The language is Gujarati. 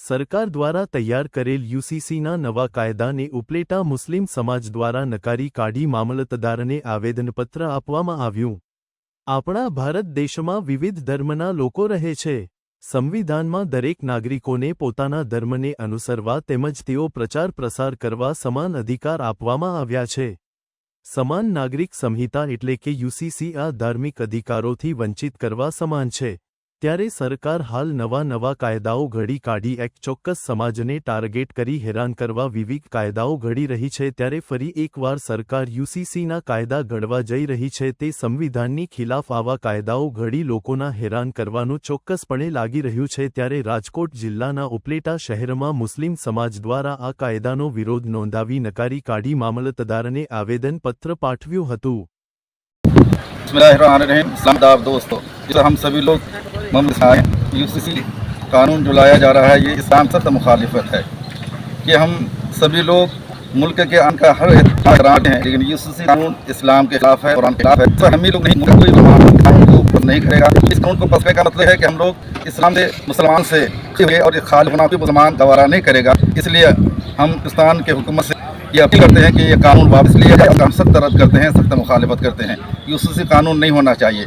સરકાર દ્વારા તૈયાર કરેલ યુસીસીના નવા કાયદાને ઉપલેટા મુસ્લિમ સમાજ દ્વારા નકારી કાઢી મામલતદારને આવેદનપત્ર આપવામાં આવ્યું। આપણા ભારત દેશમાં વિવિધ ધર્મના લોકો રહે છે। સંવિધાનમાં દરેક નાગરિકોને પોતાના ધર્મને અનુસરવા તેમજ તેઓ પ્રચાર પ્રસાર કરવા સમાન અધિકાર આપવામાં આવ્યા છે। સમાન નાગરિક સંહિતા એટલે કે યુસીસી આ ધાર્મિક અધિકારોથી વંચિત કરવા સમાન છે। ત્યારે સરકાર હાલ નવા કાયદાઓ ઘડી કાઢી એક ચોક્કસ સમાજને ટાર્ગેટ કરી હેરાન કરવા વિવિધ કાયદાઓ ઘડી રહી છે। ત્યારે ફરી એકવાર સરકાર યુસીસીના કાયદા ઘડવા જઈ રહી છે। તે સંવિધાનની ખિલાફ આવા કાયદાઓ ઘડી લોકોના હેરાન કરવાનું ચોક્કસપણે લાગી રહ્યું છે। ત્યારે રાજકોટ જિલ્લાના ઉપલેટા શહેરમાં મુસ્લિમ સમાજ દ્વારા આ કાયદાનો વિરોધ નોંધાવી નકારી કાઢી મામલતદારને આવેદનપત્ર પાઠવ્યું હતું। हम सभी लोग यूसीसी कानून जो लाया जा रहा है ये इस्लाम से मुखालिफत है कि हम सभी लोग मुल्क के आन का हर एहतराम हैं, लेकिन यूसीसी कानून इस्लाम के खिलाफ है, कुरान के खिलाफ है। तो हम ही लोग नहीं, कोई कानून को ऊपर नहीं करेगा। इस कानून को पसने का मतलब है कि हम लोग इस्लाम से मुसलमान से और खालिफ होना भी मुसलमान गवारा नहीं करेगा। इसलिए हम पाकिस्तान के हुकूमत से ये अपील करते हैं कि ये कानून वापस लिया जाए और हम सख्त रद्द करते हैं, सख्त मुखालिफत करते हैं। यूसीसी कानून नहीं होना चाहिए।